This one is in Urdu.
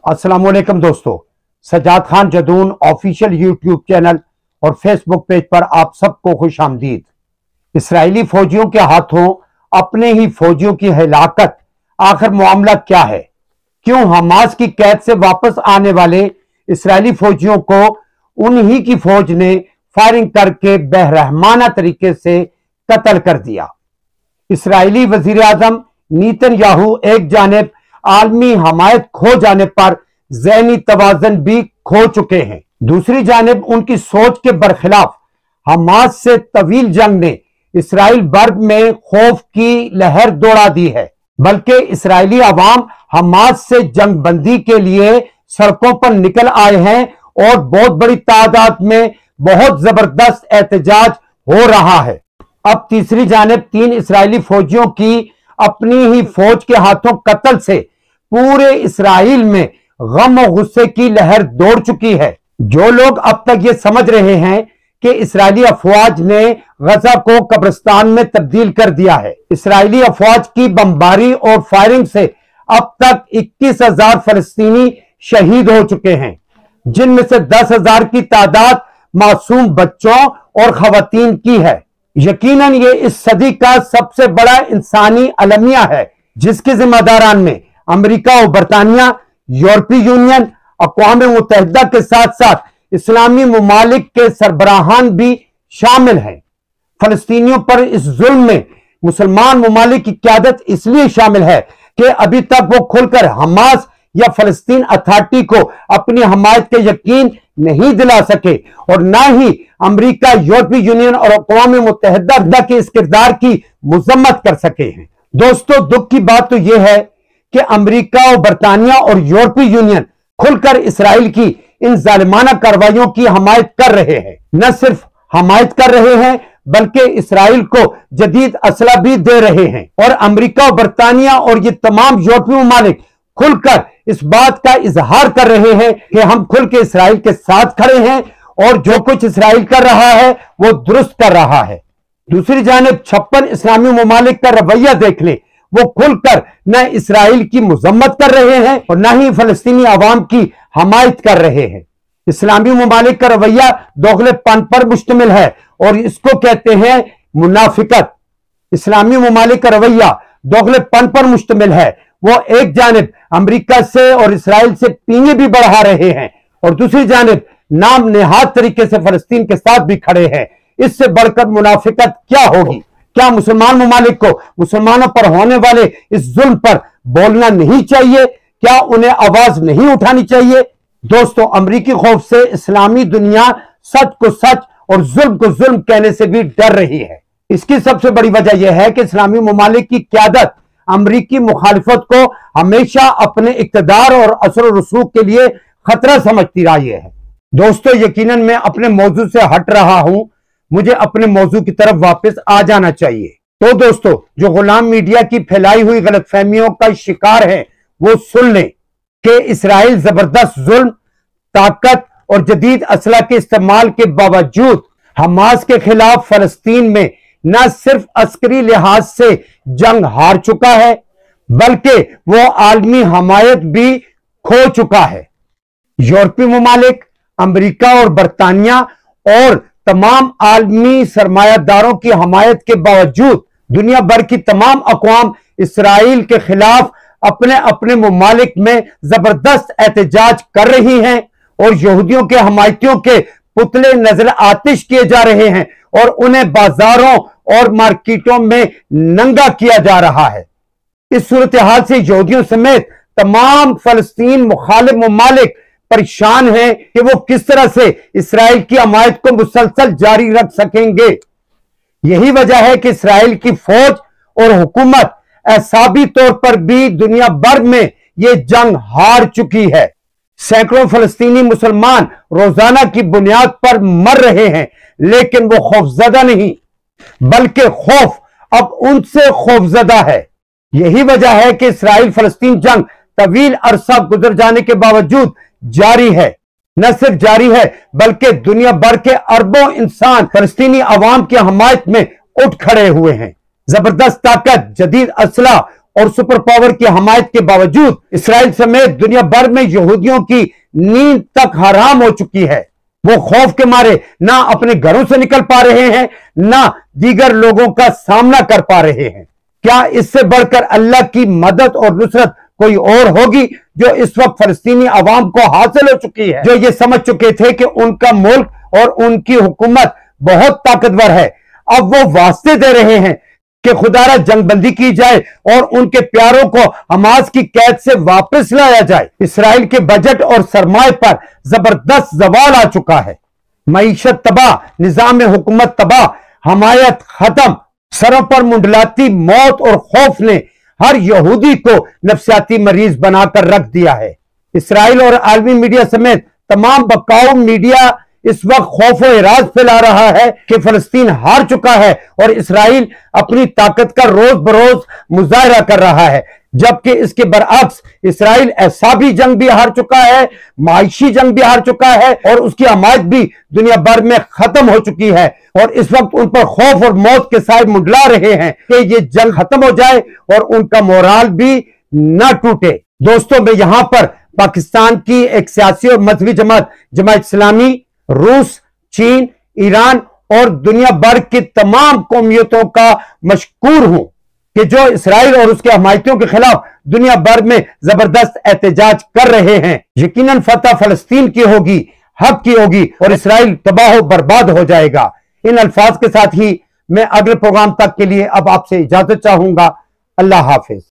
السلام علیکم دوستو، Sajjad Khan Jadoon official YouTube channel اور فیس بک پیج پر آپ سب کو خوش آمدید۔ اسرائیلی فوجیوں کے ہاتھوں اپنے ہی فوجیوں کی ہلاکت، آخر معاملہ کیا ہے؟ کیوں حماس کی قید سے واپس آنے والے اسرائیلی فوجیوں کو انہی کی فوج نے فائرنگ کر کے بہرحمانہ طریقے سے قتل کر دیا؟ اسرائیلی وزیر اعظم نیتن یاہو ایک جانب عالمی حمایت کھو جانے پر ذہنی توازن بھی کھو چکے ہیں، دوسری جانب ان کی سوچ کے برخلاف حماس سے طویل جنگ نے اسرائیل بھر میں خوف کی لہر دوڑا دی ہے، بلکہ اسرائیلی عوام حماس سے جنگ بندی کے لیے سڑکوں پر نکل آئے ہیں اور بہت بڑی تعداد میں بہت زبردست احتجاج ہو رہا ہے۔ اب تیسری جانب 3 اسرائیلی فوجیوں کی اپنی ہی فوج کے ہاتھوں قتل سے پورے اسرائیل میں غم و غصے کی لہر دوڑ چکی ہے۔ جو لوگ اب تک یہ سمجھ رہے ہیں کہ اسرائیلی افواج نے غزہ کو قبرستان میں تبدیل کر دیا ہے، اسرائیلی افواج کی بمباری اور فائرنگ سے اب تک 21,000 فلسطینی شہید ہو چکے ہیں، جن میں سے 10,000 کی تعداد معصوم بچوں اور خواتین کی ہے۔ یقیناً یہ اس صدی کا سب سے بڑا انسانی المیہ ہے، جس کے ذمہ داران میں امریکہ اور برطانیہ، یورپی یونین، اقوام متحدہ کے ساتھ ساتھ اسلامی ممالک کے سربراہان بھی شامل ہیں۔ فلسطینیوں پر اس ظلم میں مسلمان ممالک کی قیادت اس لیے شامل ہے کہ ابھی تک وہ کھل کر حماس یا فلسطین اتھارٹی کو اپنی حمایت کے یقین نہیں دلا سکے، اور نہ ہی امریکہ، یورپی یونین اور اقوام متحدہ کے اس کردار کی مذمت کر سکے ہیں۔ دوستو، دکھ کی بات تو یہ ہے کہ امریکہ اور برطانیہ اور یورپی یونین کھل کر اسرائیل کی ان ظالمانہ کارروائیوں کی حمایت کر رہے ہیں۔ نہ صرف حمایت کر رہے ہیں بلکہ اسرائیل کو جدید اسلحہ بھی دے رہے ہیں، اور امریکہ اور برطانیہ اور یہ تمام یورپی ممالک کھل کر اس بات کا اظہار کر رہے ہیں کہ ہم کھل کے اسرائیل کے ساتھ کھڑے ہیں اور جو کچھ اسرائیل کر رہا ہے وہ درست کر رہا ہے۔ دوسری جانب 56 اسلامی ممالک کا رویہ دیکھ لیں، وہ کھل کر نہ اسرائیل کی مذمت کر رہے ہیں اور نہ ہی فلسطینی عوام کی حمایت کر رہے ہیں۔ اسلامی ممالک کا رویہ دوغلے پن پر مشتمل ہے اور اس کو کہتے ہیں منافقت۔ اسلامی ممالک کا رویہ دوغلے پن پر مشتمل ہے، وہ ایک جانب امریکہ سے اور اسرائیل سے پینگیں بھی بڑھا رہے ہیں اور دوسری جانب نام نہاد طریقے سے فلسطین کے ساتھ بھی کھڑے ہیں۔ اس سے بڑھ کر منافقت کیا ہوگی؟ کیا مسلمان ممالک کو مسلمانوں پر ہونے والے اس ظلم پر بولنا نہیں چاہیے؟ کیا انہیں آواز نہیں اٹھانی چاہیے؟ دوستو، امریکی خوف سے اسلامی دنیا سچ کو سچ اور ظلم کو ظلم کہنے سے بھی ڈر رہی ہے۔ اس کی سب سے بڑی وجہ یہ ہے کہ اسلامی ممالک کی قیادت امریکی مخالفت کو ہمیشہ اپنے اقتدار اور اثر و رسوخ کے لیے خطرہ سمجھتی رہی ہے۔ دوستو، یقیناً میں اپنے موضوع سے ہٹ رہا ہوں، مجھے اپنے موضوع کی طرف واپس آ جانا چاہیے۔ تو دوستو، جو غلام میڈیا کی پھیلائی ہوئی غلط فہمیوں کا شکار ہے وہ سن لیں کہ اسرائیل زبردست ظلم، طاقت اور جدید اسلحہ کے استعمال کے باوجود حماس کے خلاف فلسطین میں نہ صرف عسکری لحاظ سے جنگ ہار چکا ہے بلکہ وہ عالمی حمایت بھی کھو چکا ہے۔ یورپی ممالک، امریکہ اور برطانیہ اور تمام عالمی سرمایہ داروں کی حمایت کے باوجود دنیا بھر کی تمام اقوام اسرائیل کے خلاف اپنے اپنے ممالک میں زبردست احتجاج کر رہی ہیں اور یہودیوں کے حمایتیوں کے پتلے نظر آتش کیے جا رہے ہیں اور انہیں بازاروں اور مارکیٹوں میں ننگا کیا جا رہا ہے۔ اس صورتحال سے یہودیوں سمیت تمام فلسطین مخالف ممالک پریشان ہیں کہ وہ کس طرح سے اسرائیل کی حمایت کو مسلسل جاری رکھ سکیں گے۔ یہی وجہ ہے کہ اسرائیل کی فوج اور حکومت اعصابی طور پر بھی دنیا بھر میں یہ جنگ ہار چکی ہے۔ سینکڑوں فلسطینی مسلمان روزانہ کی بنیاد پر مر رہے ہیں، لیکن وہ خوفزدہ نہیں بلکہ خوف اب ان سے خوفزدہ ہے۔ یہی وجہ ہے کہ اسرائیل فلسطین جنگ طویل عرصہ گزر جانے کے باوجود جاری ہے۔ نہ صرف جاری ہے بلکہ دنیا بھر کے اربوں انسان فلسطینی عوام کی حمایت میں اٹھ کھڑے ہوئے ہیں۔ زبردست طاقت، جدید اسلحہ اور سپر پاور کی حمایت کے باوجود اسرائیل سمیت دنیا بھر میں یہودیوں کی نیند تک حرام ہو چکی ہے۔ وہ خوف کے مارے نہ اپنے گھروں سے نکل پا رہے ہیں، نہ دیگر لوگوں کا سامنا کر پا رہے ہیں۔ کیا اس سے بڑھ کر اللہ کی مدد اور نصرت کوئی اور ہوگی جو اس وقت فلسطینی عوام کو حاصل ہو چکی ہے، جو یہ سمجھ چکے تھے کہ ان کا ملک اور ان کی حکومت بہت طاقتور ہے۔ اب وہ واسطے دے رہے ہیں کہ خدارہ جنگ بندی کی جائے اور ان کے پیاروں کو حماس کی قید سے واپس لایا جائے۔ اسرائیل کے بجٹ اور سرمائے پر زبردست زوال آ چکا ہے۔ معیشت تباہ، نظام حکومت تباہ، حمایت ختم، سروں پر منڈلاتی موت اور خوف نے ہر یہودی کو نفسیاتی مریض بنا کر رکھ دیا ہے۔ اسرائیل اور عالمی میڈیا سمیت تمام بقاؤ میڈیا اس وقت خوف و اعراض پھیلا رہا ہے کہ فلسطین ہار چکا ہے اور اسرائیل اپنی طاقت کا روز بروز مظاہرہ کر رہا ہے، جبکہ اس کے برعکس اسرائیل اعصابی جنگ بھی ہار چکا ہے، معاشی جنگ بھی ہار چکا ہے اور اس کی حمایت بھی دنیا بھر میں ختم ہو چکی ہے، اور اس وقت ان پر خوف اور موت کے سائے منڈلا رہے ہیں کہ یہ جنگ ختم ہو جائے اور ان کا مورال بھی نہ ٹوٹے۔ دوستوں، میں یہاں پر پاکستان کی ایک سیاسی اور مذہبی جماعت اسلامی، روس، چین، ایران اور دنیا بھر کی تمام قومیتوں کا مشکور ہوں کہ جو اسرائیل اور اس کے حمایتیوں کے خلاف دنیا بھر میں زبردست احتجاج کر رہے ہیں۔ یقیناً فتح فلسطین کی ہوگی، حق کی ہوگی، اور اسرائیل تباہ و برباد ہو جائے گا۔ ان الفاظ کے ساتھ ہی میں اگلے پروگرام تک کے لیے اب آپ سے اجازت چاہوں گا۔ اللہ حافظ۔